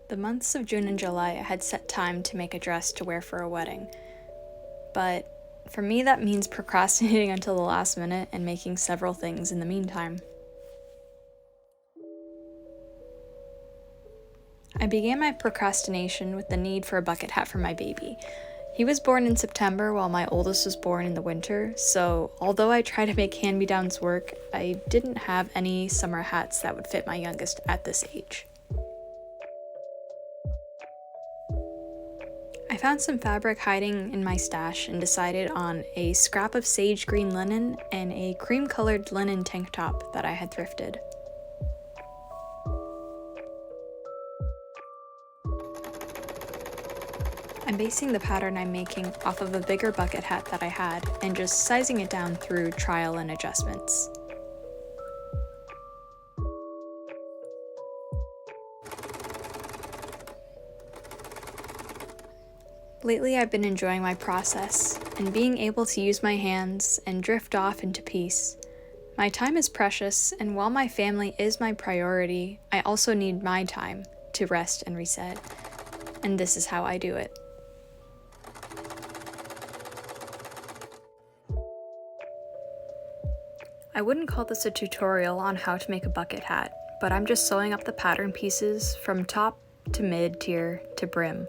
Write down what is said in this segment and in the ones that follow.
The months of June and July, I had set time to make a dress to wear for a wedding. But for me, that means procrastinating until the last minute and making several things in the meantime. I began my procrastination with the need for a bucket hat for my baby. He was born in September while my oldest was born in the winter, so although I tried to make hand-me-downs work, I didn't have any summer hats that would fit my youngest at this age. I found some fabric hiding in my stash and decided on a scrap of sage green linen and a cream-colored linen tank top that I had thrifted. I'm basing the pattern I'm making off of a bigger bucket hat that I had and just sizing it down through trial and adjustments. Lately, I've been enjoying my process and being able to use my hands and drift off into peace. My time is precious, and while my family is my priority, I also need my time to rest and reset. And this is how I do it. I wouldn't call this a tutorial on how to make a bucket hat, but I'm just sewing up the pattern pieces from top to mid-tier to brim.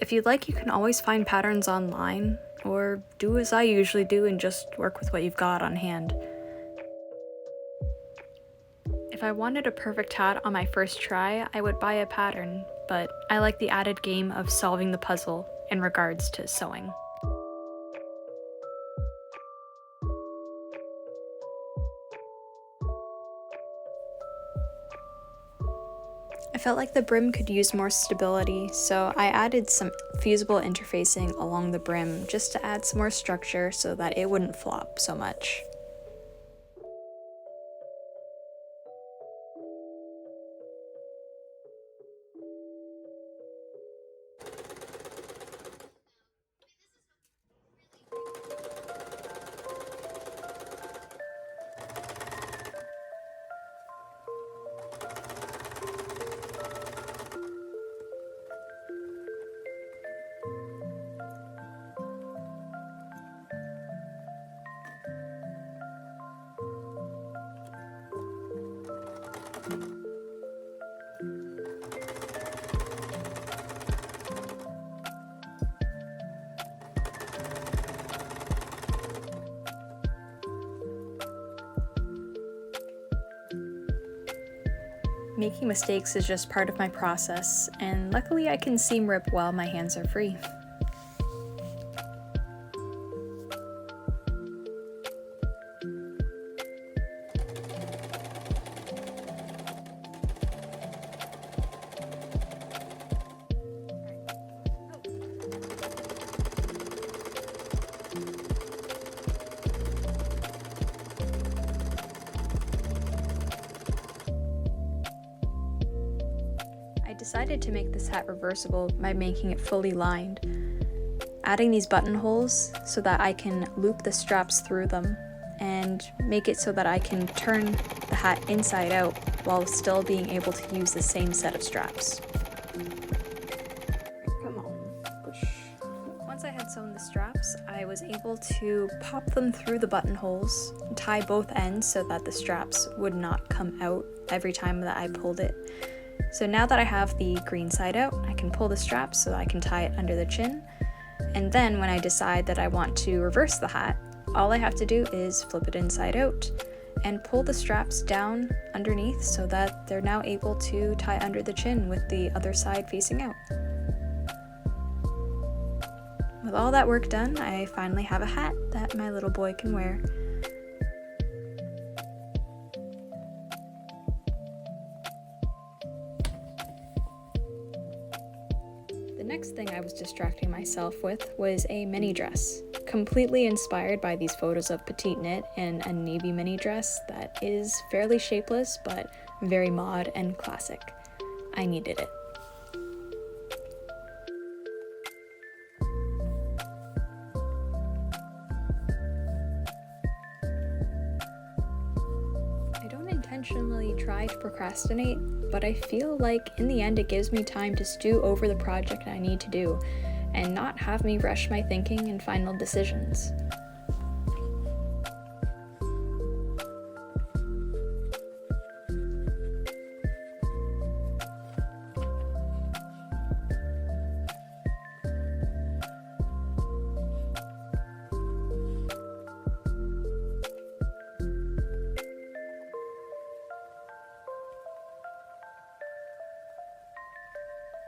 If you'd like, you can always find patterns online, or do as I usually do and just work with what you've got on hand. If I wanted a perfect hat on my first try, I would buy a pattern, but I like the added game of solving the puzzle in regards to sewing. I felt like the brim could use more stability, so I added some fusible interfacing along the brim just to add some more structure so that it wouldn't flop so much. Making mistakes is just part of my process, and luckily I can seam rip while my hands are free. I decided to make this hat reversible by making it fully lined, adding these buttonholes so that I can loop the straps through them and make it so that I can turn the hat inside out while still being able to use the same set of straps. Come on, push. Once I had sewn the straps, I was able to pop them through the buttonholes, tie both ends so that the straps would not come out every time that I pulled it. So now that I have the green side out, I can pull the straps so I can tie it under the chin. And then when I decide that I want to reverse the hat, all I have to do is flip it inside out and pull the straps down underneath so that they're now able to tie under the chin with the other side facing out. With all that work done, I finally have a hat that my little boy can wear. The next thing I was distracting myself with was a mini dress, completely inspired by these photos of petite knit and a navy mini dress that is fairly shapeless but very mod and classic. I needed it. intentionally try to procrastinate, but I feel like in the end it gives me time to stew over the project I need to do and not have me rush my thinking and final decisions.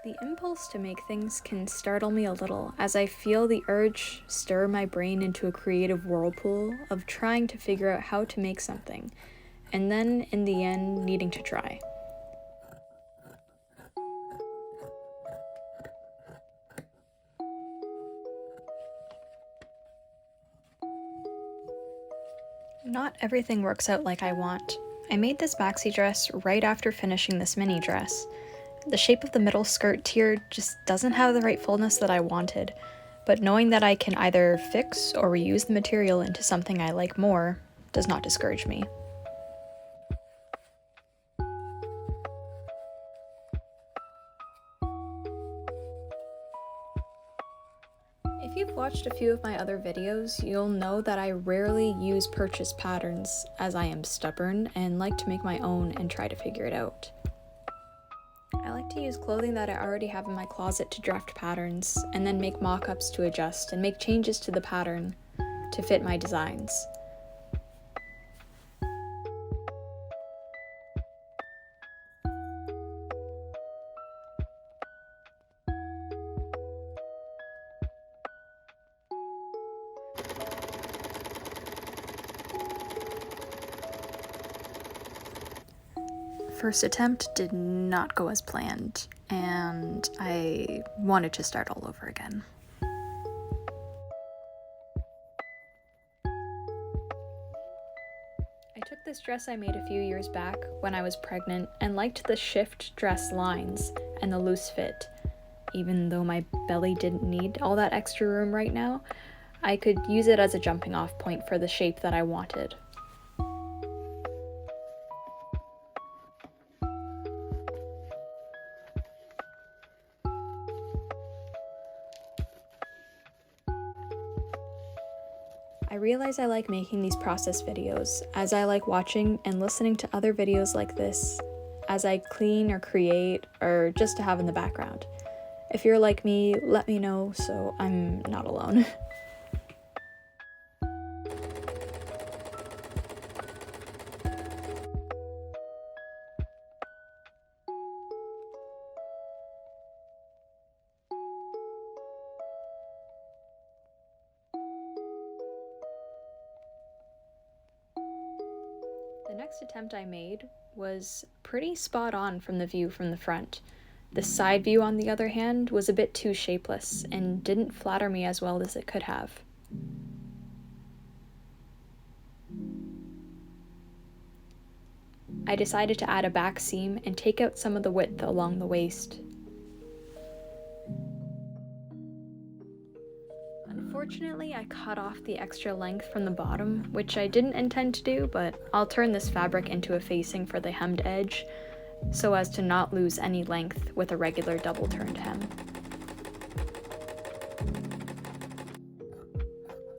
The impulse to make things can startle me a little as I feel the urge stir my brain into a creative whirlpool of trying to figure out how to make something, and then in the end needing to try. Not everything works out like I want. I made this maxi dress right after finishing this mini dress. The shape of the middle skirt tier just doesn't have the right fullness that I wanted, but knowing that I can either fix or reuse the material into something I like more does not discourage me. If you've watched a few of my other videos, you'll know that I rarely use purchased patterns as I am stubborn and like to make my own and try to figure it out. I like to use clothing that I already have in my closet to draft patterns, and then make mock-ups to adjust and make changes to the pattern to fit my designs. First attempt did not go as planned, and I wanted to start all over again. I took this dress I made a few years back when I was pregnant and liked the shift dress lines and the loose fit. Even though my belly didn't need all that extra room right now, I could use it as a jumping off point for the shape that I wanted. I realize I like making these process videos, as I like watching and listening to other videos like this as I clean or create, or just to have in the background. If you're like me, let me know so I'm not alone. The next attempt I made was pretty spot on from the view from the front. The side view, on the other hand, was a bit too shapeless and didn't flatter me as well as it could have. I decided to add a back seam and take out some of the width along the waist. Unfortunately, I cut off the extra length from the bottom, which I didn't intend to do, but I'll turn this fabric into a facing for the hemmed edge, so as to not lose any length with a regular double-turned hem.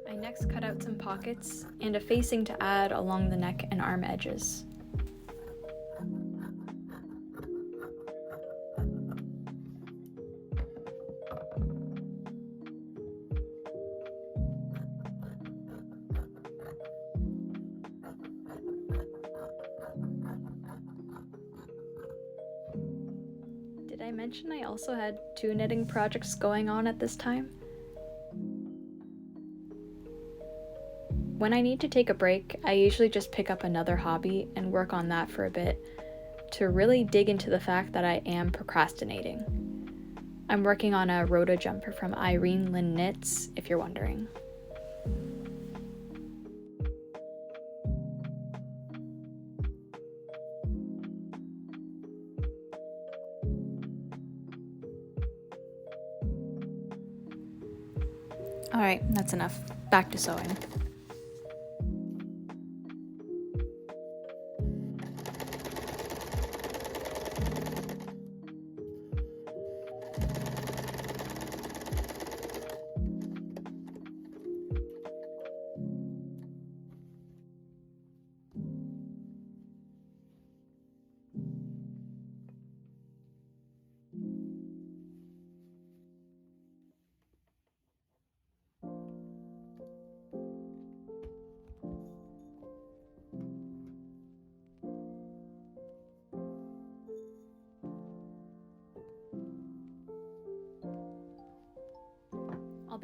I next cut out some pockets and a facing to add along the neck and arm edges. Did I mention I also had 2 knitting projects going on at this time? When I need to take a break, I usually just pick up another hobby and work on that for a bit to really dig into the fact that I am procrastinating. I'm working on a Rhoda jumper from Irene Lynn Knits, if you're wondering. Alright, that's enough. Back to sewing.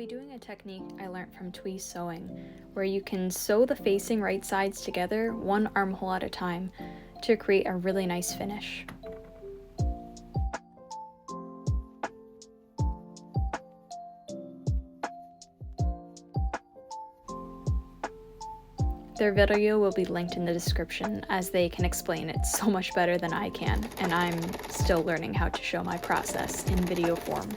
be doing a technique I learned from Twee sewing, where you can sew the facing right sides together one armhole at a time to create a really nice finish. Their video will be linked in the description, as they can explain it so much better than I can, and I'm still learning how to show my process in video form.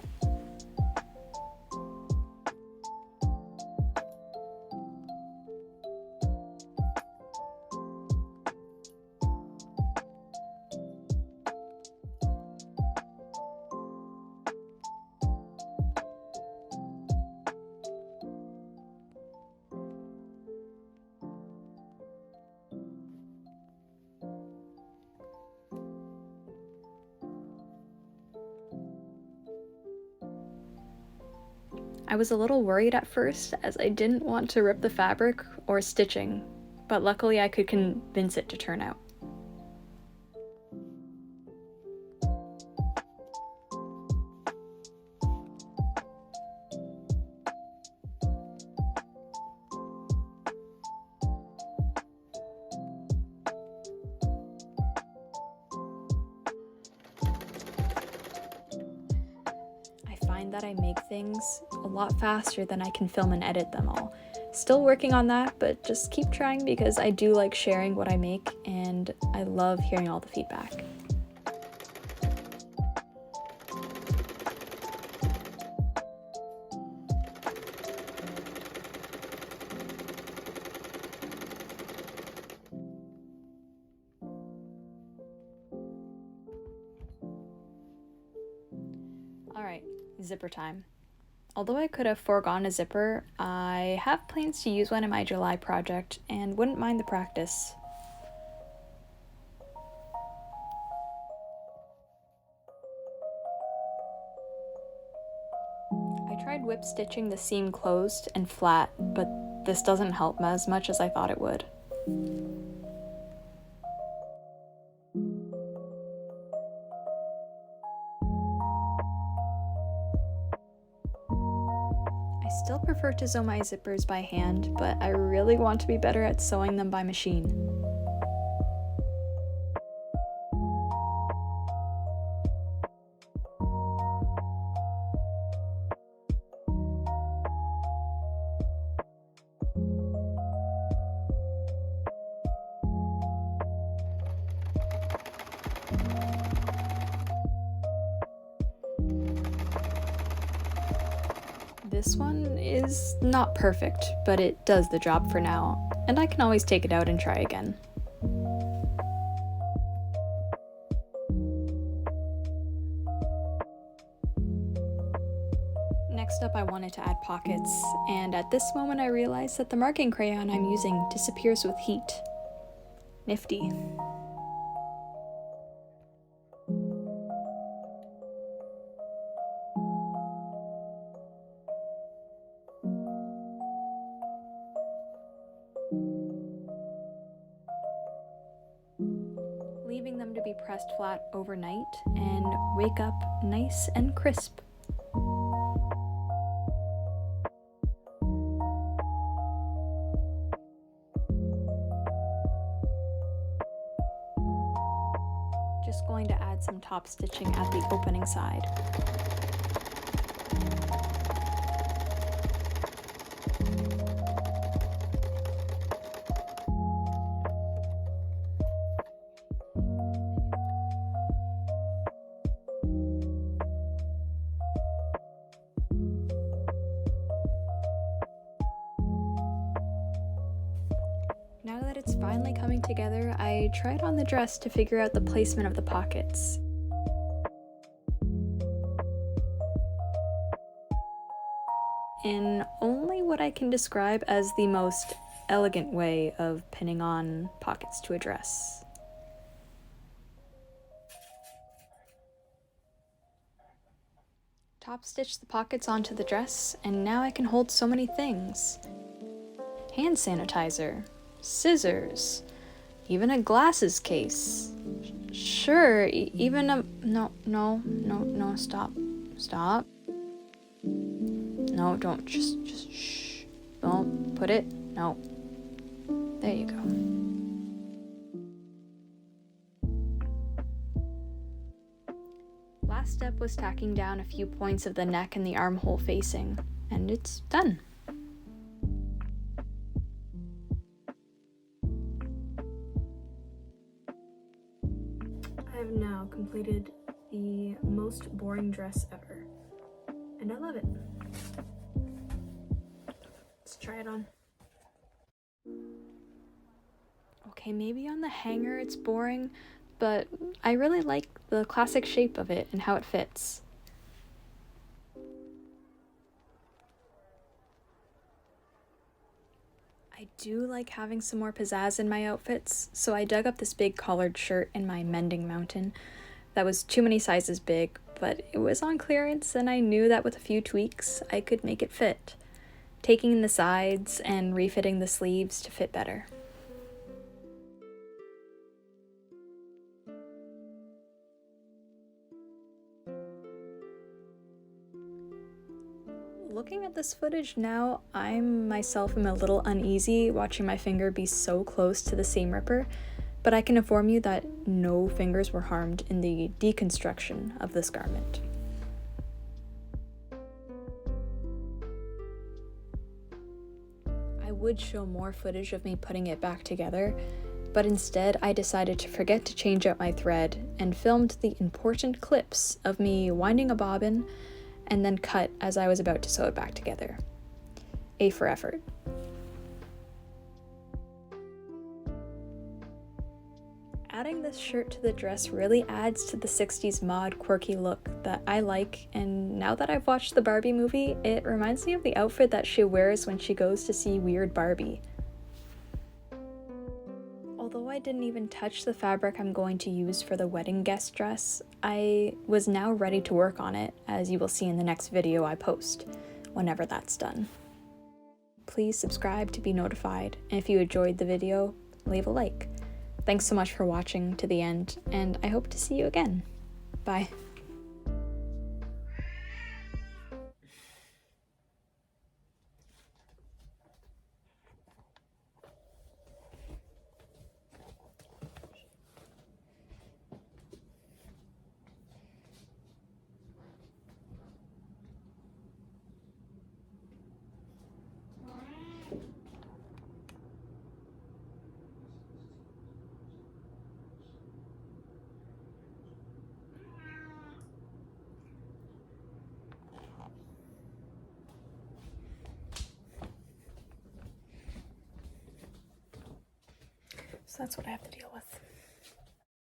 I was a little worried at first, as I didn't want to rip the fabric or stitching, but luckily I could convince it to turn out. That I make things a lot faster than I can film and edit them all. Still working on that, but just keep trying because I do like sharing what I make and I love hearing all the feedback. Alright, zipper time. Although I could have foregone a zipper, I have plans to use one in my July project and wouldn't mind the practice. I tried whip stitching the seam closed and flat, but this doesn't help as much as I thought it would. I still prefer to sew my zippers by hand, but I really want to be better at sewing them by machine. This one is not perfect, but it does the job for now, and I can always take it out and try again. Next up, I wanted to add pockets, and at this moment I realized that the marking crayon I'm using disappears with heat. Nifty. Leaving them to be pressed flat overnight and wake up nice and crisp. Just going to add some top stitching at the opening side. Now that it's finally coming together, I tried on the dress to figure out the placement of the pockets. In only what I can describe as the most elegant way of pinning on pockets to a dress. Top stitch the pockets onto the dress, and now I can hold so many things. Hand sanitizer, scissors, even a glasses case. Sure, even a... No, stop. No, don't. Just shh. Don't put it. No. There you go. Last step was tacking down a few points of the neck and the armhole facing, and it's done. I have now completed the most boring dress ever, and I love it. Let's try it on. Okay, maybe on the hanger it's boring, but I really like the classic shape of it and how it fits. I do like having some more pizzazz in my outfits, so I dug up this big collared shirt in my mending mountain that was too many sizes big, but it was on clearance and I knew that with a few tweaks I could make it fit, taking in the sides and refitting the sleeves to fit better. Looking at this footage now, I myself am a little uneasy watching my finger be so close to the seam ripper, but I can inform you that no fingers were harmed in the deconstruction of this garment. I would show more footage of me putting it back together, but instead I decided to forget to change out my thread and filmed the important clips of me winding a bobbin and then cut as I was about to sew it back together. A for effort. Adding this shirt to the dress really adds to the 60s mod quirky look that I like, and now that I've watched the Barbie movie, it reminds me of the outfit that she wears when she goes to see Weird Barbie. Although I didn't even touch the fabric I'm going to use for the wedding guest dress, I was now ready to work on it, as you will see in the next video I post, whenever that's done. Please subscribe to be notified, and if you enjoyed the video, leave a like. Thanks so much for watching to the end, and I hope to see you again. Bye. So that's what I have to deal with.